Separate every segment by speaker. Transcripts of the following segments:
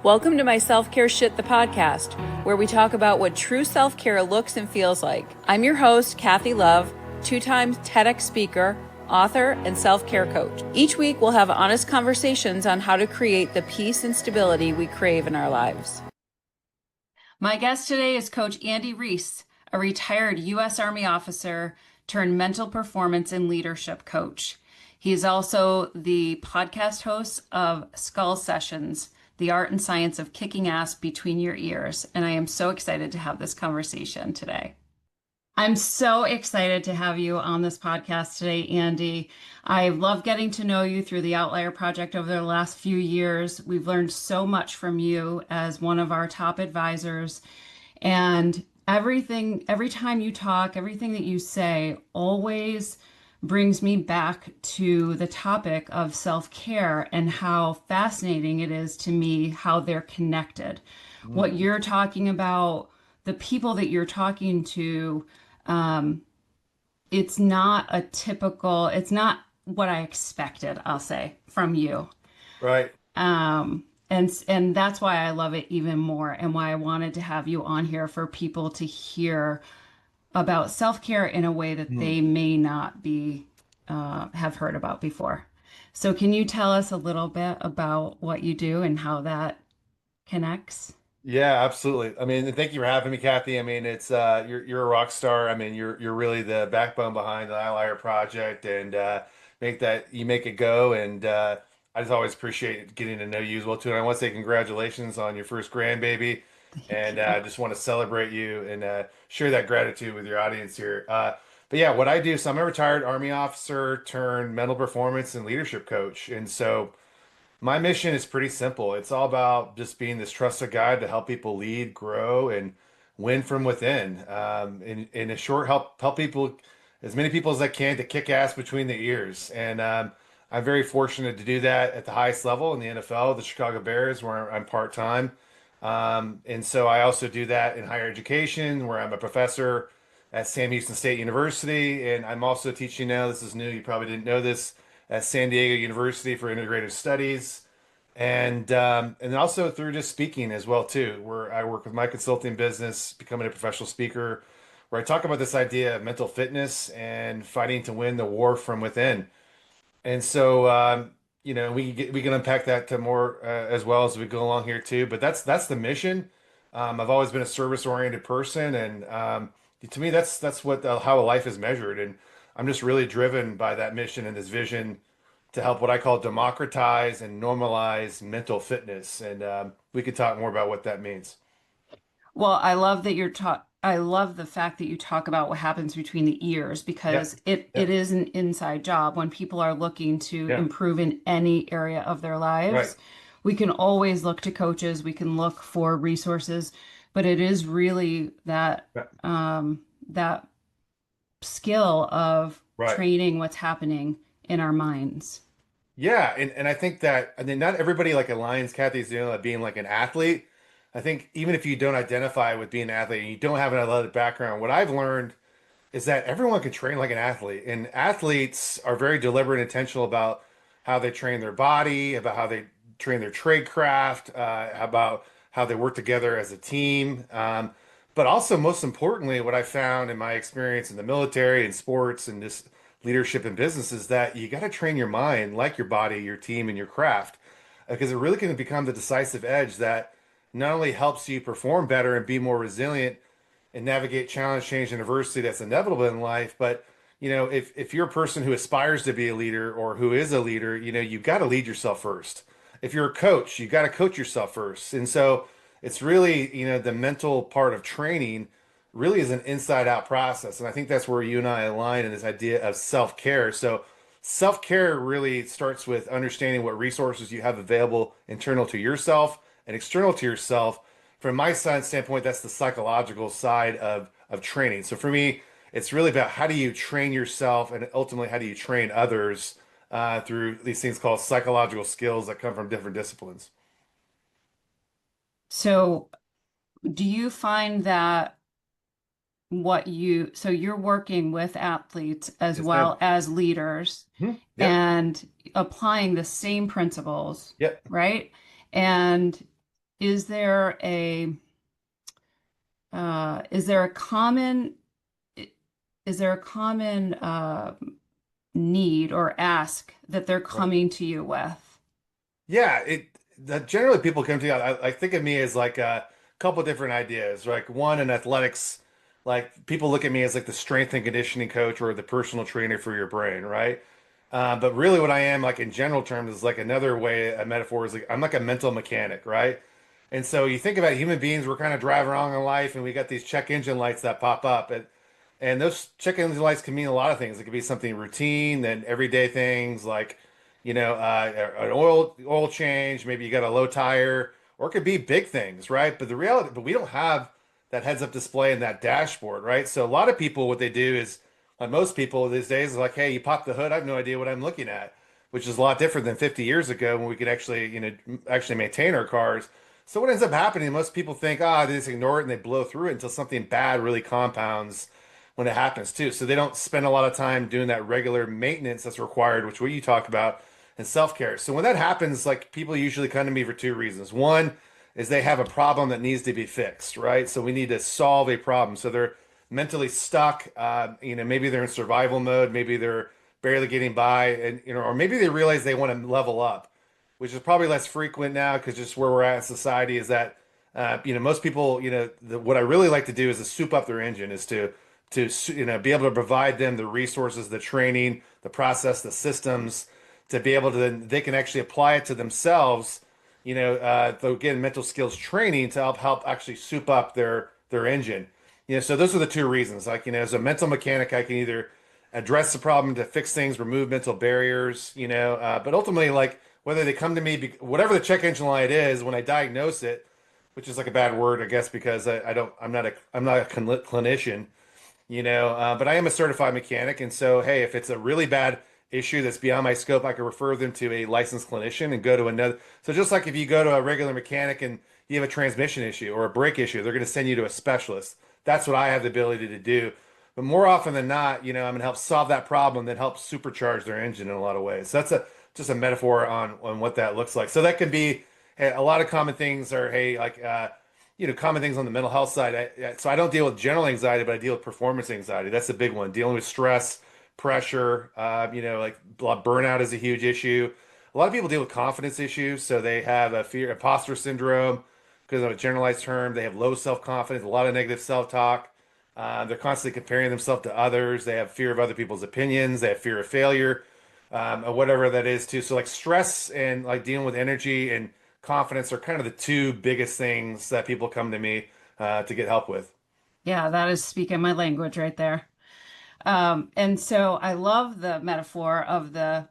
Speaker 1: Welcome to my Self-Care Shit, the podcast, where we talk about what true self-care looks and feels like. I'm your host, Kathy Love, two-time TEDx speaker, author, and self-care coach. Each week, we'll have honest conversations on how to create the peace and stability we crave in our lives. My guest today is Coach Andy Riise, a retired U.S. Army officer turned mental performance and leadership coach. He is also the podcast host of Skull Sessions, the art and science of kicking ass between your ears. And I am so excited to have this conversation today. I'm so excited to have you on this podcast today, Andy. I love getting to know you through the Outlier Project over the last few years. We've learned so much from you as one of our top advisors. And every time you talk, everything that you say always brings me back to the topic of self-care and how fascinating it is to me how they're connected. What you're talking about, the people that you're talking to, it's not what I expected, I'll say, from you.
Speaker 2: Right.
Speaker 1: And that's why I love it even more and why I wanted to have you on here for people to hear about self-care in a way that they may not be have heard about before. So can you tell us a little bit about what you do and how that connects?
Speaker 2: Yeah, absolutely. I mean, thank you for having me, Kathy. I mean, it's you're a rock star. I mean, you're really the backbone behind the Outlier Project, and you make it go. And I just always appreciate getting to know you as well too. And I want to say congratulations on your first grandbaby,
Speaker 1: Thank
Speaker 2: and
Speaker 1: you.
Speaker 2: I just want to celebrate you and share that gratitude with your audience here. But yeah, what I do, so I'm a retired Army officer turned mental performance and leadership coach, and so. My mission is pretty simple. It's all about just being this trusted guide to help people lead, grow, and win from within. In a short, help people, as many people as I can, to kick ass between the ears. And I'm very fortunate to do that at the highest level in the NFL, the Chicago Bears, where I'm part-time. And so I also do that in higher education, where I'm a professor at Sam Houston State University, and I'm also teaching now. This is new. You probably didn't know this at San Diego University for integrative studies, and then also through just speaking as well too, where I work with my consulting business, becoming a professional speaker, where I talk about this idea of mental fitness and fighting to win the war from within. And so, we can unpack that to more as well as we go along here too. But that's the mission. I've always been a service-oriented person, and to me, that's what how a life is measured. And I'm just really driven by that mission and this vision to help what I call democratize and normalize mental fitness. And we could talk more about what that means.
Speaker 1: Well, I love the fact that you talk about what happens between the ears
Speaker 2: Yep.
Speaker 1: because it
Speaker 2: Yep.
Speaker 1: is an inside job when people are looking to
Speaker 2: Yeah.
Speaker 1: improve in any area of their
Speaker 2: Right.
Speaker 1: lives. We can always look to coaches, we can look for resources, but it is really
Speaker 2: Yeah.
Speaker 1: that skill of
Speaker 2: Right.
Speaker 1: training what's happening in our minds.
Speaker 2: Yeah, and I think that I mean not everybody like aligns Kathy's doing like being like an athlete. I think even if you don't identify with being an athlete and you don't have an athletic background, what I've learned is that everyone can train like an athlete. And athletes are very deliberate and intentional about how they train their body, about how they train their trade craft, about how they work together as a team. But also, most importantly, what I found in my experience in the military and sports and just leadership and business is that you got to train your mind like your body, your team, and your craft, because it really can become the decisive edge that not only helps you perform better and be more resilient and navigate challenge, change, and adversity that's inevitable in life. But if you're a person who aspires to be a leader or who is a leader, you've got to lead yourself first. If you're a coach, you've got to coach yourself first. And so it's really, the mental part of training really is an inside out process. And I think that's where you and I align in this idea of self-care. So self-care really starts with understanding what resources you have available internal to yourself and external to yourself. From my side standpoint, that's the psychological side of training. So for me, it's really about how do you train yourself and ultimately how do you train others through these things called psychological skills that come from different disciplines.
Speaker 1: So, do you find that so you're working with athletes as
Speaker 2: Yes, ma'am.
Speaker 1: well as leaders
Speaker 2: Yep.
Speaker 1: and applying the same principles,
Speaker 2: Yep.
Speaker 1: right? And is there a is there a common is there a common need or ask that they're
Speaker 2: Right.
Speaker 1: coming to you with?
Speaker 2: Yeah, generally people come to you. I think of me as like a couple different ideas. Like one in athletics, like people look at me as like the strength and conditioning coach or the personal trainer for your brain, right? But really, what I am, like in general terms, is like another way a metaphor is like I'm like a mental mechanic, right? And so you think about human beings, we're kind of driving around in life, and we got these check engine lights that pop up, and those check engine lights can mean a lot of things. It could be something routine, then everyday things like, an oil change. Maybe you got a low tire, or it could be big things, right? But the reality, but we don't have that heads up display and that dashboard, right? So a lot of people, what they do is, like most people these days, is like, hey, you pop the hood, I have no idea what I'm looking at, which is a lot different than 50 years ago when we could actually, actually maintain our cars. So what ends up happening, most people think, they just ignore it and they blow through it until something bad really compounds when it happens too. So they don't spend a lot of time doing that regular maintenance that's required, which what you talk about in self-care. So when that happens, like people usually come to me for two reasons. One is they have a problem that needs to be fixed, right? So we need to solve a problem. So they're mentally stuck. Maybe they're in survival mode. Maybe they're barely getting by, and or maybe they realize they want to level up, which is probably less frequent now because just where we're at in society is that most people, what I really like to do is to soup up their engine, is to be able to provide them the resources, the training, the process, the systems to be able to then they can actually apply it to themselves. They'll get mental skills training to help actually soup up their engine. So those are the two reasons. Like, as a mental mechanic, I can either address the problem to fix things, remove mental barriers, but ultimately, like whether they come to me, whatever the check engine light is, when I diagnose it, which is like a bad word, I guess, because I'm not a clinician, but I am a certified mechanic. And so, hey, if it's a really bad issue that's beyond my scope, I can refer them to a licensed clinician and go to another. So just like if you go to a regular mechanic and you have a transmission issue or a brake issue, they're going to send you to a specialist. That's what I have the ability to do. But more often than not, I'm going to help solve that problem, then help supercharge their engine in a lot of ways. So that's just a metaphor on what that looks like. So that can be, hey, a lot of common things are, hey, like common things on the mental health side. So I don't deal with general anxiety, but I deal with performance anxiety. That's a big one. Dealing with stress, pressure, like burnout is a huge issue. A lot of people deal with confidence issues. So they have a fear, imposter syndrome, because of a generalized term. They have low self-confidence, a lot of negative self-talk. They're constantly comparing themselves to others. They have fear of other people's opinions. They have fear of failure, or whatever that is too. So like stress and like dealing with energy and confidence are kind of the two biggest things that people come to me to get help with.
Speaker 1: Yeah, that is speaking my language right there. And so I love the metaphor of the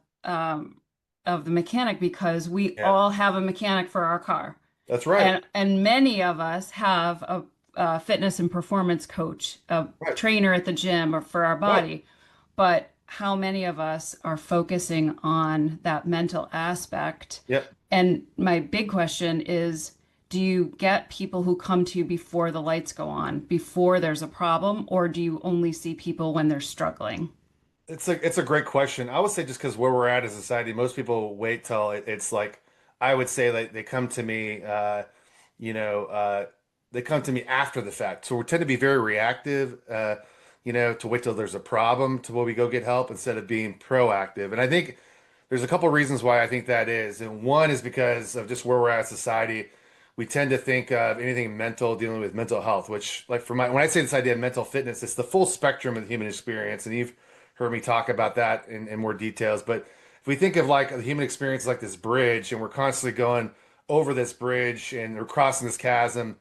Speaker 1: mechanic because we
Speaker 2: Yeah,
Speaker 1: all have a mechanic for our car.
Speaker 2: that's right.
Speaker 1: And many of us have a fitness and performance coach, a
Speaker 2: Right,
Speaker 1: trainer at the gym or for our
Speaker 2: right.
Speaker 1: body. But how many of us are focusing on that mental aspect?
Speaker 2: Yep.
Speaker 1: And my big question is, do you get people who come to you before the lights go on, before there's a problem, or do you only see people when they're struggling?
Speaker 2: It's a great question. I would say just because where we're at as a society, most people wait till it's like I would say like they come to me, you know, they come to me after the fact. So we tend to be very reactive, to wait till there's a problem to where we go get help instead of being proactive. And I think there's a couple reasons why I think that is. And one is because of just where we're at as society. We tend to think of anything mental dealing with mental health, which like when I say this idea of mental fitness, it's the full spectrum of the human experience. And you've heard me talk about that in more details. But if we think of like the human experience like this bridge, and we're constantly going over this bridge and we're crossing this chasm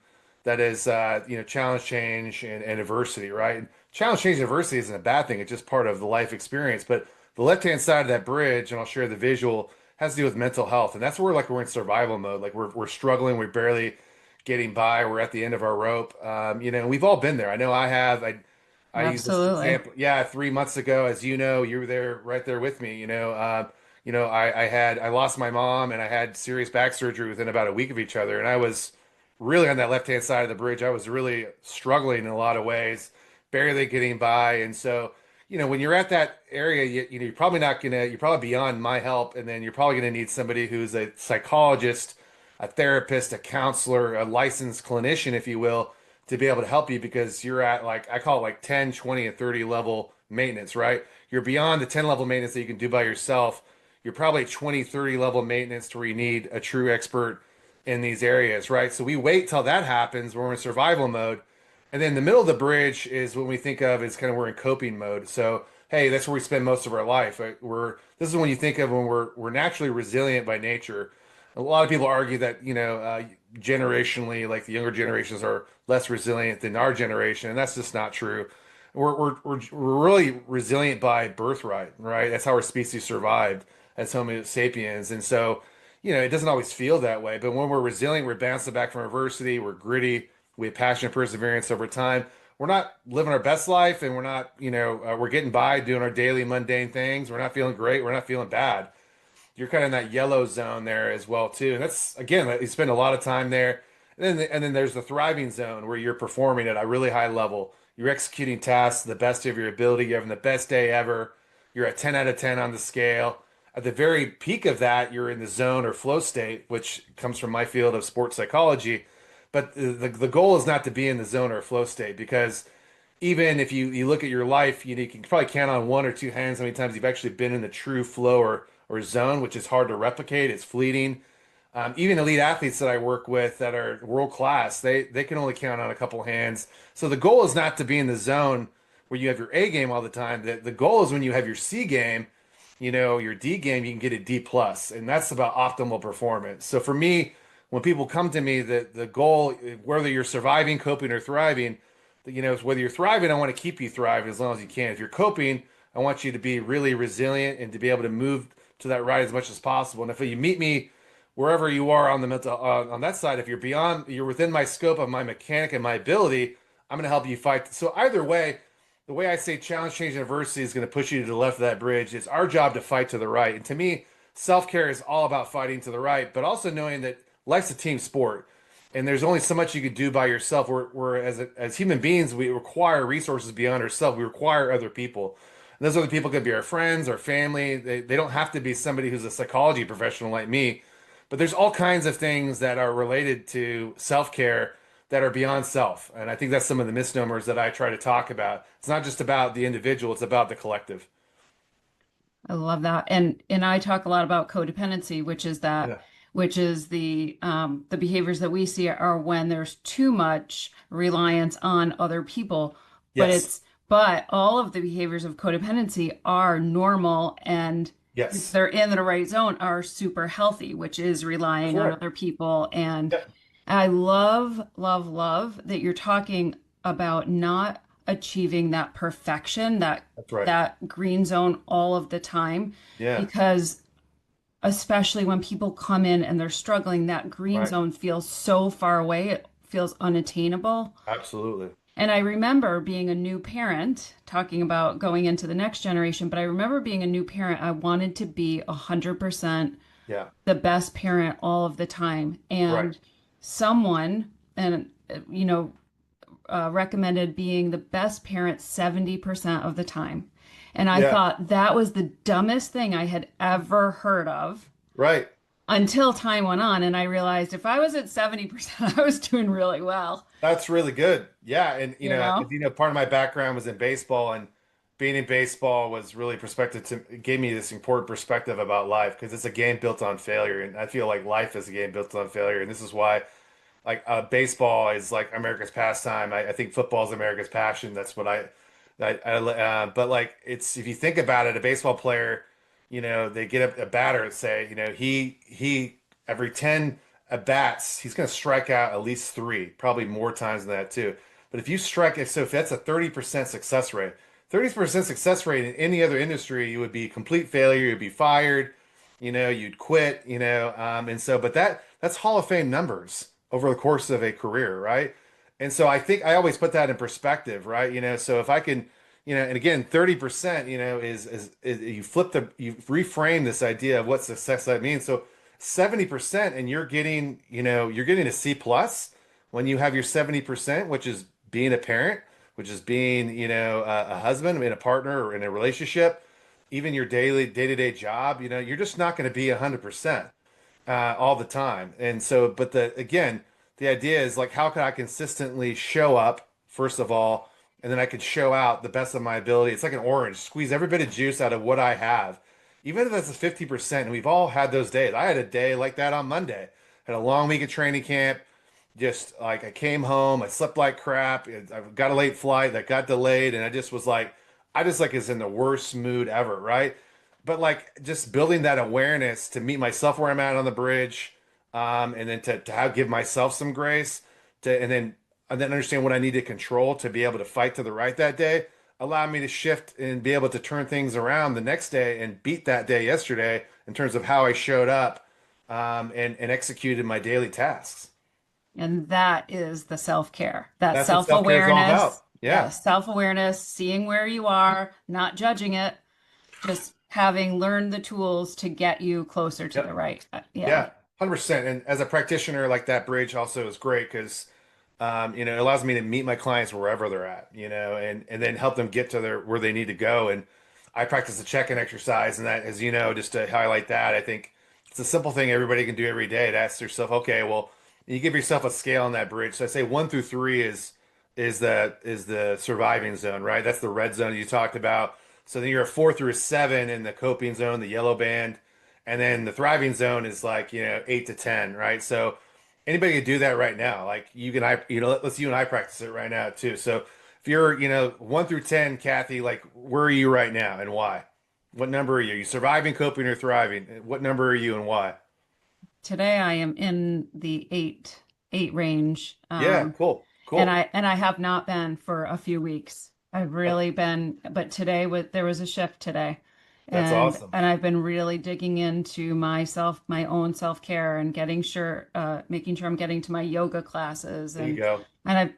Speaker 2: that is, challenge, change, and adversity, right? And challenge, change, and adversity isn't a bad thing. It's just part of the life experience. But the left-hand side of that bridge, and I'll share the visual, has to do with mental health. And that's where like we're in survival mode. Like we're struggling, we're barely getting by, we're at the end of our rope. And we've all been there. I know I have. I use this
Speaker 1: Absolutely.
Speaker 2: example. Yeah, 3 months ago, as you know, you were there right there with me. I lost my mom and I had serious back surgery within about a week of each other, and I was really on that left-hand side of the bridge. I was really struggling in a lot of ways, barely getting by. And so, when you're at that area, you're probably not gonna, you're probably beyond my help, and then you're probably gonna need somebody who's a psychologist a therapist, a counselor, a licensed clinician, if you will, to be able to help you because you're at like, I call it like 10, 20, and 30 level maintenance, right? You're beyond the 10 level maintenance that you can do by yourself. You're probably 20, 30 level maintenance to where you need a true expert in these areas, right? So we wait till that happens when we're in survival mode. And then the middle of the bridge is what we think of as kind of we're in coping mode. So, hey, that's where we spend most of our life. Right? This is when you think of when we're naturally resilient by nature. A lot of people argue that, generationally, like the younger generations are less resilient than our generation, and that's just not true. We're really resilient by birthright, right? That's how our species survived as Homo sapiens. And so, it doesn't always feel that way, but when we're resilient, we're bouncing back from adversity, we're gritty, we have passion and perseverance over time. We're not living our best life, and we're not, we're getting by doing our daily mundane things. We're not feeling great. We're not feeling bad. You're kind of in that yellow zone there as well too. And that's again, you spend a lot of time there. And then there's the thriving zone where you're performing at a really high level. You're executing tasks to the best of your ability. You're having the best day ever. You're at 10 out of 10 on the scale. At the very peak of that, you're in the zone or flow state, which comes from my field of sports psychology. But the goal is not to be in the zone or flow state because even if you look at your life, you can probably count on one or two hands how many times you've actually been in the true flow or zone, which is hard to replicate. It's fleeting. Even elite athletes that I work with that are world class, they can only count on a couple hands. So the goal is not to be in the zone where you have your A game all the time. The goal is when you have your C game, your D game, you can get a D plus, and that's about optimal performance. So for me, when people come to me, the goal, whether you're surviving, coping, or thriving, whether you're thriving, I want to keep you thriving as long as you can. If you're coping, I want you to be really resilient and to be able to move to that right as much as possible. And if you meet me wherever you are on the mental on that side, if you're within my scope of my mechanic and my ability, I'm going to help you fight. So either way, the way I say challenge, change, and adversity is going to push you to the left of that bridge. It's our job to fight to the right. And to me, self-care is all about fighting to the right, but also knowing that life's a team sport. And there's only so much you can do by yourself. We're as human beings, we require resources beyond ourselves. We require other people. And those other people could be our friends, our family. They don't have to be somebody who's a psychology professional like me. But there's all kinds of things that are related to self-care that are beyond self. And I think that's some of the misnomers that I try to talk about. It's not just about the individual, it's about the collective.
Speaker 3: I love that. And I talk a lot about codependency,
Speaker 2: Yeah.
Speaker 3: which is the behaviors that we see are when there's too much reliance on other people. But
Speaker 2: Yes.
Speaker 3: but all of the behaviors of codependency are normal, and if
Speaker 2: Yes.
Speaker 3: they're in the right zone are super healthy, which is relying on
Speaker 2: Correct.
Speaker 3: other people. And
Speaker 2: Yeah.
Speaker 3: I love, love, love that you're talking about not achieving that perfection,
Speaker 2: That's right.
Speaker 3: that green zone all of the time,
Speaker 2: Yeah.
Speaker 3: because especially when people come in and they're struggling, that green
Speaker 2: Right.
Speaker 3: zone feels so far away, it feels unattainable.
Speaker 2: Absolutely.
Speaker 3: And I remember being a new parent, talking about going into the next generation, but I remember being a new parent, I wanted to be 100%
Speaker 2: Yeah.
Speaker 3: the best parent all of the time.
Speaker 2: Right.
Speaker 3: And someone, and you know, recommended being the best parent 70% of the time. And I
Speaker 2: Yeah.
Speaker 3: thought that was the dumbest thing I had ever heard of
Speaker 2: Right.
Speaker 3: until time went on. And I realized if I was at 70%, I was doing really well,
Speaker 2: That's really good. Yeah, and
Speaker 3: you know?
Speaker 2: part of my background was in baseball, and being in baseball was really perspective to it gave me this important perspective about life because it's a game built on failure, and I feel like life is a game built on failure, and this is why baseball is like America's pastime. I think football is America's passion. That's what but like it's if you think about it, a baseball player, they get a batter, say, he every 10 at bats, he's going to strike out at least three, probably more times than that too. But if that's a 30% success rate, 30% success rate in any other industry, you would be complete failure. You'd be fired, you'd quit, but that's Hall of Fame numbers over the course of a career, right? And so I think I always put that in perspective, right? So if I can, and again, 30%, is you reframe this idea of what success that means. So 70% and you're getting a C plus when you have your 70%, which is being a parent, which is being, a husband and a partner or in a relationship, even your day-to-day job, you're just not going to be 100%. all the time. And so, but the idea is like, how can I consistently show up, first of all, and then I could show out the best of my ability. It's like an orange, squeeze every bit of juice out of what I have, even if that's a 50%. And we've all had those days. I had a day like that on Monday. Had a long week of training camp. Just like I came home, I slept like crap. I got a late flight that got delayed, and I just was like, I just like is in the worst mood ever, right? But like just building that awareness to meet myself where I'm at on the bridge, and then to have, give myself some grace to, and then understand what I need to control to be able to fight to the right that day, allowed me to shift and be able to turn things around the next day and beat that day yesterday in terms of how I showed up, and executed my daily tasks.
Speaker 3: And that is the self-care, that
Speaker 2: That's what self-care is all
Speaker 3: self-awareness.
Speaker 2: about.
Speaker 3: Yeah,
Speaker 2: Yeah.
Speaker 3: self-awareness, seeing where you are, not judging it, just having learned the tools to get you closer to the
Speaker 2: Yep.
Speaker 3: right. Yeah.
Speaker 2: Yeah, 100%. And as a practitioner, like that bridge also is great because, it allows me to meet my clients wherever they're at, and then help them get to where they need to go. And I practice the check-in exercise, and that, as you know, just to highlight that, I think it's a simple thing everybody can do every day to ask yourself, okay, well, you give yourself a scale on that bridge. So I say 1 through 3 is the surviving zone, right? That's the red zone you talked about. So then you're a 4 through 7 in the coping zone, the yellow band. And then the thriving zone is like, 8 to 10, right? So anybody can do that right now. Like you can, let's you and I practice it right now too. So if you're, 1 through 10, Kathy, like where are you right now and why? What number are you? Are you surviving, coping, or thriving? What number are you and why?
Speaker 3: Today I am in the eight range.
Speaker 2: Yeah, cool,
Speaker 3: And
Speaker 2: cool.
Speaker 3: I have not been for a few weeks. I've
Speaker 2: Oh,
Speaker 3: really been, but there was a shift today.
Speaker 2: that's awesome.
Speaker 3: And I've been really digging into my own self-care and making sure I'm getting to my yoga classes
Speaker 2: There you go.
Speaker 3: and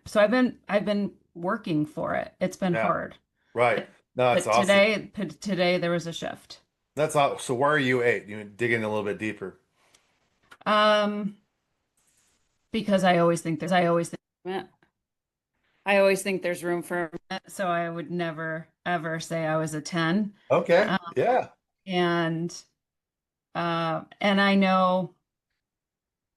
Speaker 3: I've been working for it. It's been
Speaker 2: Yeah,
Speaker 3: hard.
Speaker 2: right.
Speaker 3: But
Speaker 2: No, that's awesome.
Speaker 3: today there was a shift.
Speaker 2: That's all. So why are you 8? You dig in a little bit deeper.
Speaker 3: Um, because I always think there's room for improvement, so I would never ever say I was a 10.
Speaker 2: Okay.
Speaker 3: Um,
Speaker 2: Yeah.
Speaker 3: and and I know,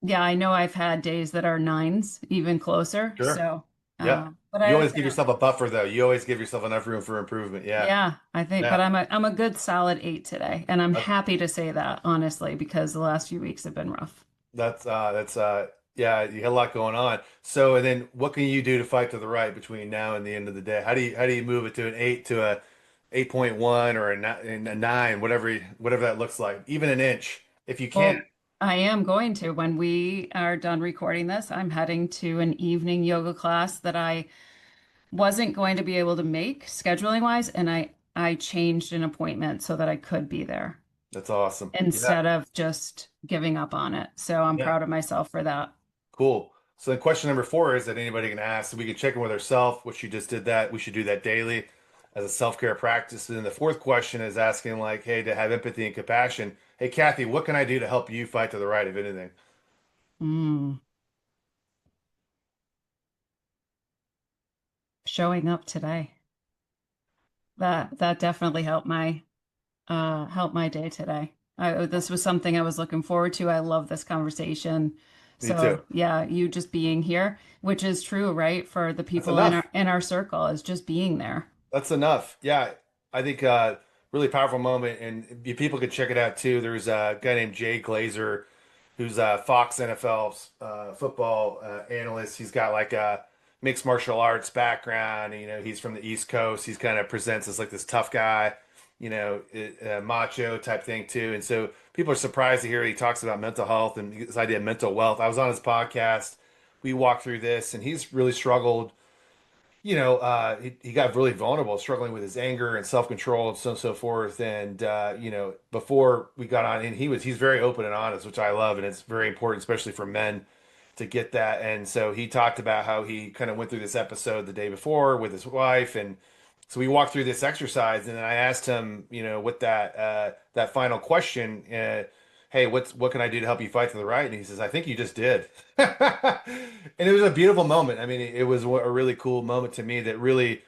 Speaker 3: yeah, I know I've had days that are nines, even closer.
Speaker 2: Sure. Yeah.
Speaker 3: But
Speaker 2: You always give yourself a buffer though. You always give yourself enough room for improvement. Yeah.
Speaker 3: yeah, I think, but
Speaker 2: Yeah.
Speaker 3: I'm a good solid 8 today, and I'm
Speaker 2: That-
Speaker 3: happy to say that honestly because the last few weeks have been rough.
Speaker 2: that's yeah, you had a lot going on. So and then what can you do to fight to the right between now and the end of the day? How do you move it to an 8 to a 8.1 or a 9, whatever that looks like, even an inch if you can.
Speaker 3: Well, I am going to, when we are done recording this, I'm heading to an evening yoga class that I wasn't going to be able to make scheduling wise, and I changed an appointment so that I could be there
Speaker 2: That's awesome. Yeah.
Speaker 3: instead of just giving up on it. So I'm
Speaker 2: Yeah.
Speaker 3: proud of myself for that.
Speaker 2: Cool. So then question number 4 is that anybody can ask. So we can check in with ourselves, which you just did that. We should do that daily as a self-care practice. And then the fourth question is asking like, hey, to have empathy and compassion. Hey, Kathy, what can I do to help you fight to the right of anything?
Speaker 3: Mm, showing up today. That definitely helped my day today. This was something I was looking forward to. I love this conversation.
Speaker 2: Me too.
Speaker 3: So yeah, you just being here, which is true, right? For the
Speaker 2: That's
Speaker 3: people in
Speaker 2: enough.
Speaker 3: our circle is just being there.
Speaker 2: That's enough. Yeah. I think really powerful moment. And people could check it out too. There's a guy named Jay Glazer who's a Fox NFL football analyst. He's got like a mixed martial arts background. He's from the East Coast. He's kind of presents as like this tough guy, macho type thing too. And so people are surprised to hear he talks about mental health and this idea of mental wealth. I was on his podcast. We walked through this, and he's really struggled. He got really vulnerable, struggling with his anger and self-control and so on and so forth. And before we got on, and he's very open and honest, which I love, and it's very important, especially for men, to get that. And so he talked about how he kind of went through this episode the day before with his wife, and so we walked through this exercise, and then I asked him, with that final question, hey, what can I do to help you fight to the right? And he says, I think you just did. And it was a beautiful moment. I mean, it was a really cool moment to me that really,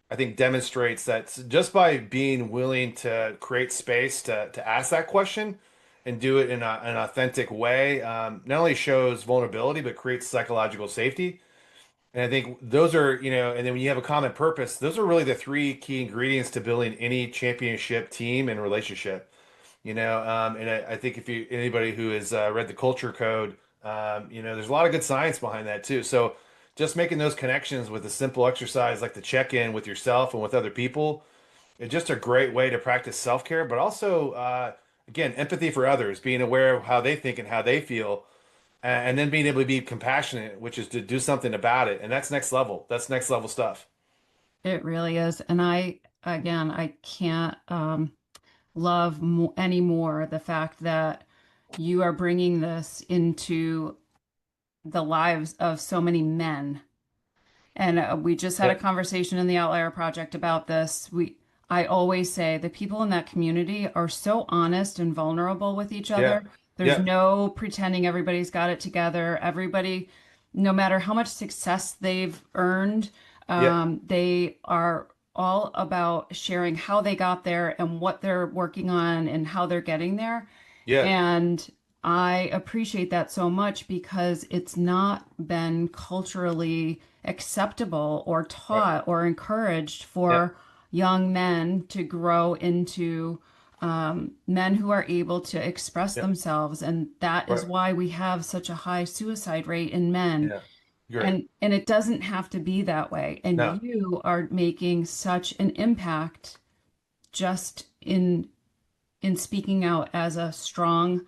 Speaker 2: I think, demonstrates that just by being willing to create space to ask that question and do it in an authentic way, not only shows vulnerability, but creates psychological safety. And I think those are, and then when you have a common purpose, those are really the three key ingredients to building any championship team and relationship. And I think if you anybody who has read the Culture Code, there's a lot of good science behind that too. So just making those connections with a simple exercise like the check-in with yourself and with other people, it's just a great way to practice self-care, but also again, empathy for others, being aware of how they think and how they feel, and then being able to be compassionate, which is to do something about it. And that's next level. That's next level stuff.
Speaker 3: It really is. And again, I can't love mo any more the fact that you are bringing this into the lives of so many men. And we just had a
Speaker 2: Yep.
Speaker 3: conversation in the Outlier Project about this. I always say the people in that community are so honest and vulnerable with each
Speaker 2: Yeah.
Speaker 3: other. There's
Speaker 2: Yeah.
Speaker 3: no pretending everybody's got it together. Everybody, no matter how much success they've earned,
Speaker 2: Yeah.
Speaker 3: they are all about sharing how they got there and what they're working on and how they're getting there.
Speaker 2: Yeah.
Speaker 3: And I appreciate that so much because it's not been culturally acceptable or
Speaker 2: Right.
Speaker 3: taught or encouraged
Speaker 2: Yeah.
Speaker 3: for young men to grow into men who are able to express
Speaker 2: Yeah.
Speaker 3: themselves. And that is
Speaker 2: Right.
Speaker 3: why we have such a high suicide rate in men.
Speaker 2: Yeah. Great.
Speaker 3: And it doesn't have to be that way. And
Speaker 2: No.
Speaker 3: you are making such an impact just in speaking out as a strong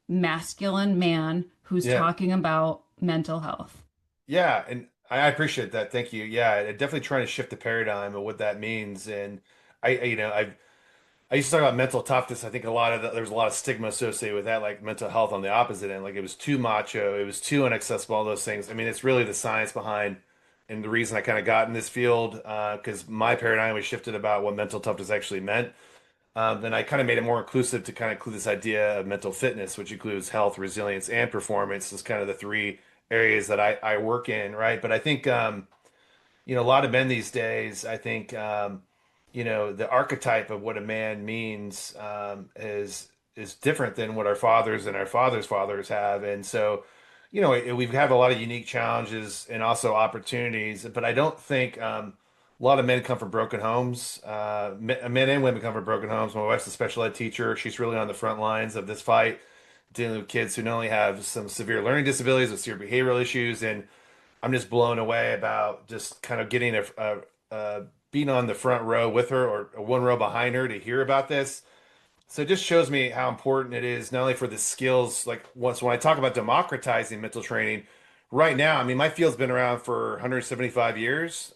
Speaker 3: masculine man who's
Speaker 2: Yeah.
Speaker 3: talking about mental health.
Speaker 2: Yeah, and I appreciate that. Thank you. Yeah, definitely trying to shift the paradigm of what that means. And I used to talk about mental toughness. I think there's a lot of stigma associated with that, like mental health on the opposite end. Like it was too macho, it was too inaccessible, all those things. I mean, it's really the science behind and the reason I kind of got in this field, because my paradigm was shifted about what mental toughness actually meant. Then I kind of made it more inclusive to kind of include this idea of mental fitness, which includes health, resilience, and performance. Is kind of the three areas that I work in, right? But I think a lot of men these days, I think the archetype of what a man means is different than what our fathers and our fathers' fathers have, and so we've had a lot of unique challenges and also opportunities, but I don't think a lot of men come from broken homes. Men and women come from broken homes. My wife's a special ed teacher. She's really on the front lines of this fight, dealing with kids who not only have some severe learning disabilities, but severe behavioral issues. And I'm just blown away about just kind of getting being on the front row with her or one row behind her to hear about this. So it just shows me how important it is, not only for the skills, like once when I talk about democratizing mental training, right now, I mean, my field's been around for 175 years.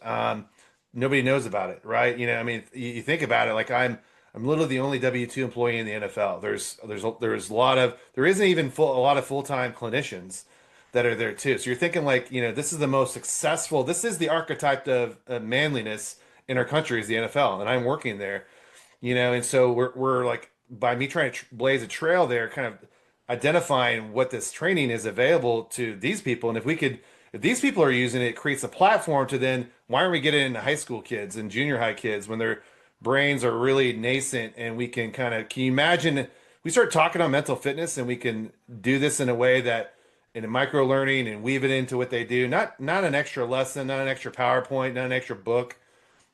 Speaker 2: Nobody knows about it, right? I mean, you think about it, like I'm literally the only W-2 employee in the NFL. There's a lot of there isn't even a lot of full-time clinicians that are there too. So you're thinking like, this is the most successful, this is the archetype of manliness in our country is the NFL, and I'm working there. And so we're like by me trying to blaze a trail there, kind of identifying what this training is available to these people, and if these people are using it, it creates a platform to then why aren't we getting into high school kids and junior high kids when their brains are really nascent, and we can you imagine we start talking on mental fitness and we can do this in a way that in a micro learning and weave it into what they do, not an extra lesson, not an extra PowerPoint, not an extra book,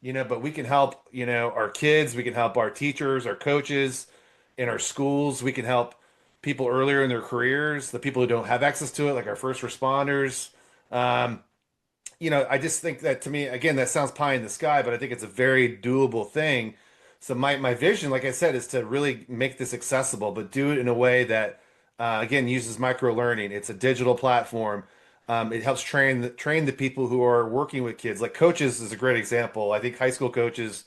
Speaker 2: but we can help, our kids, we can help our teachers, our coaches in our schools, we can help people earlier in their careers, the people who don't have access to it, like our first responders. Um, I just think that to me, again, that sounds pie in the sky, but I think it's a very doable thing. So my vision, like I said, is to really make this accessible, but do it in a way that, again, uses micro learning. It's a digital platform. It helps train the people who are working with kids. Like coaches is a great example. I think high school coaches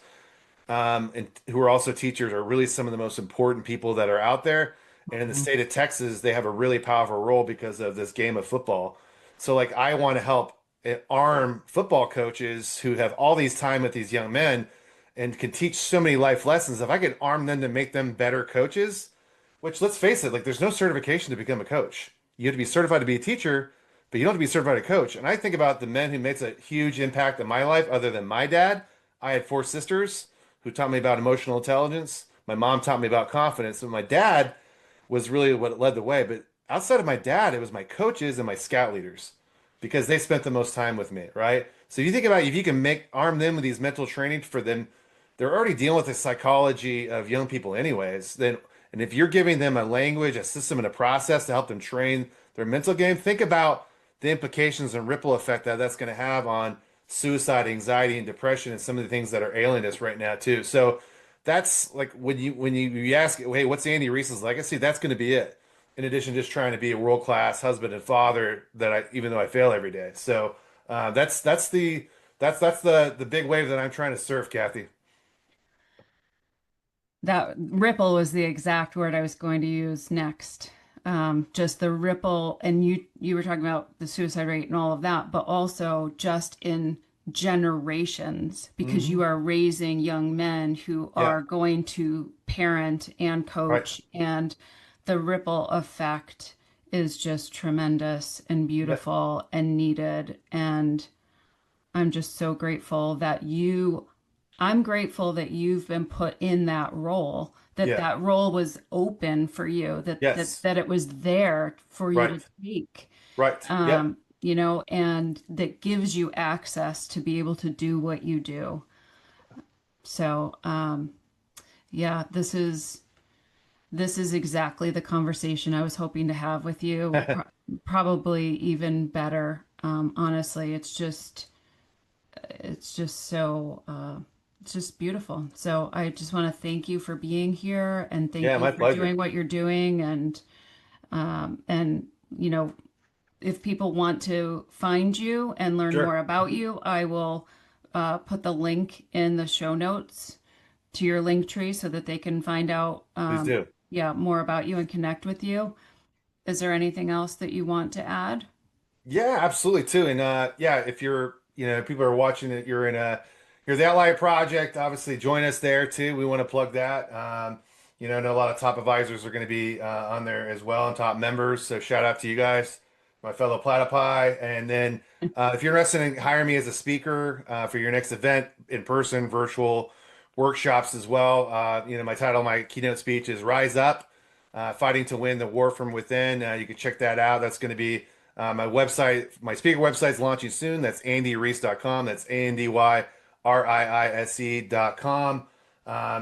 Speaker 2: and who are also teachers are really some of the most important people that are out there. And in the state of Texas, they have a really powerful role because of this game of football. So like I want to help arm football coaches who have all these time with these young men and can teach so many life lessons. If I could arm them to make them better coaches, which let's face it, like there's no certification to become a coach. You have to be certified to be a teacher, but you don't have to be certified to coach. And I think about the men who made a huge impact in my life, other than my dad. I had four sisters who taught me about emotional intelligence. My mom taught me about confidence. But my dad was really what led the way. But outside of my dad, it was my coaches and my scout leaders because they spent the most time with me, right? So you think about if you can arm them with these mental training for them, they're already dealing with the psychology of young people anyways. Then, and if you're giving them a language, a system, and a process to help them train their mental game, think about the implications and ripple effect that that's going to have on suicide, anxiety, and depression, and some of the things that are ailing us right now too. So that's like when you ask, hey, what's Andy Riise's legacy? That's going to be it. In addition to just trying to be a world class husband and father, that I even though I fail every day. So that's the big wave that I'm trying to surf, Kathy.
Speaker 3: That ripple was the exact word I was going to use next. Just the ripple, and you were talking about the suicide rate and all of that, but also just in generations, because
Speaker 2: Hmm.
Speaker 3: you are raising young men who
Speaker 2: Yeah.
Speaker 3: are going to parent and
Speaker 2: Right.
Speaker 3: coach, and the ripple effect is just tremendous and
Speaker 2: Yeah.
Speaker 3: beautiful and needed. And I'm just so grateful that I'm grateful that you've been put in that role, that
Speaker 2: Yeah.
Speaker 3: that role was open for you,
Speaker 2: Yes.
Speaker 3: that it was there for you to
Speaker 2: Right.
Speaker 3: take,
Speaker 2: Right. Yep.
Speaker 3: and that gives you access to be able to do what you do. So, yeah, this is exactly the conversation I was hoping to have with you. Probably even better. Honestly, it's just so it's just beautiful. So I just want to thank you for being here and thank
Speaker 2: Yeah,
Speaker 3: you
Speaker 2: my
Speaker 3: for doing
Speaker 2: pleasure.
Speaker 3: what you're doing. And you know, if people want to find you and learn more
Speaker 2: Sure.
Speaker 3: about you, I will put the link in the show notes to your link tree so that they can find out
Speaker 2: Please do.
Speaker 3: yeah, more about you and connect with you. Is there anything else that you want to add?
Speaker 2: Yeah, absolutely too. And yeah, if you're, people are watching it, you're the Outlier Project, obviously join us there too. We want to plug that. I know a lot of top advisors are going to be on there as well and top members. So shout out to you guys, my fellow platypi. And then if you're interested in hiring me as a speaker for your next event, in person, virtual workshops as well, my title, my keynote speech is Rise Up, Fighting to Win the War from Within. You can check that out. That's going to be my website, my speaker website's launching soon. That's andyriise.com. That's ANDYRIISE.com.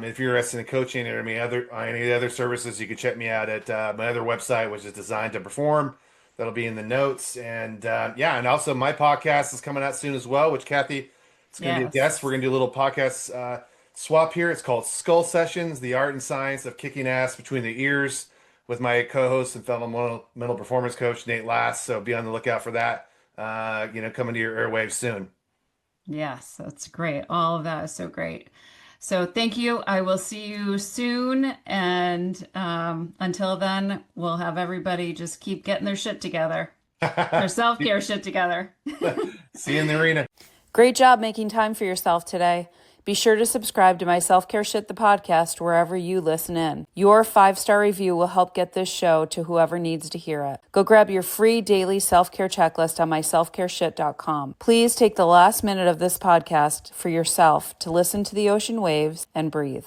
Speaker 2: If you're interested in coaching or any of the other services, you can check me out at my other website, which is Designed to Perform. That'll be in the notes. And yeah, and also my podcast is coming out soon as well, which Kathy, it's going to be a guest. We're
Speaker 3: Yes.
Speaker 2: going to do a little podcast swap here. It's called Skull Sessions, the art and science of kicking ass between the ears, with my co-host and fellow mental performance coach, Nate Last. So be on the lookout for that, coming to your airwaves soon.
Speaker 3: Yes, that's great. All of that is so great. So thank you. I will see you soon. And until then, we'll have everybody just keep getting their shit together, their self-care shit together.
Speaker 2: See you in the arena.
Speaker 1: Great job making time for yourself today. Be sure to subscribe to my Self Care Shit, the podcast, wherever you listen in. Your 5-star review will help get this show to whoever needs to hear it. Go grab your free daily self-care checklist on myselfcareshit.com. Please take the last minute of this podcast for yourself to listen to the ocean waves and breathe.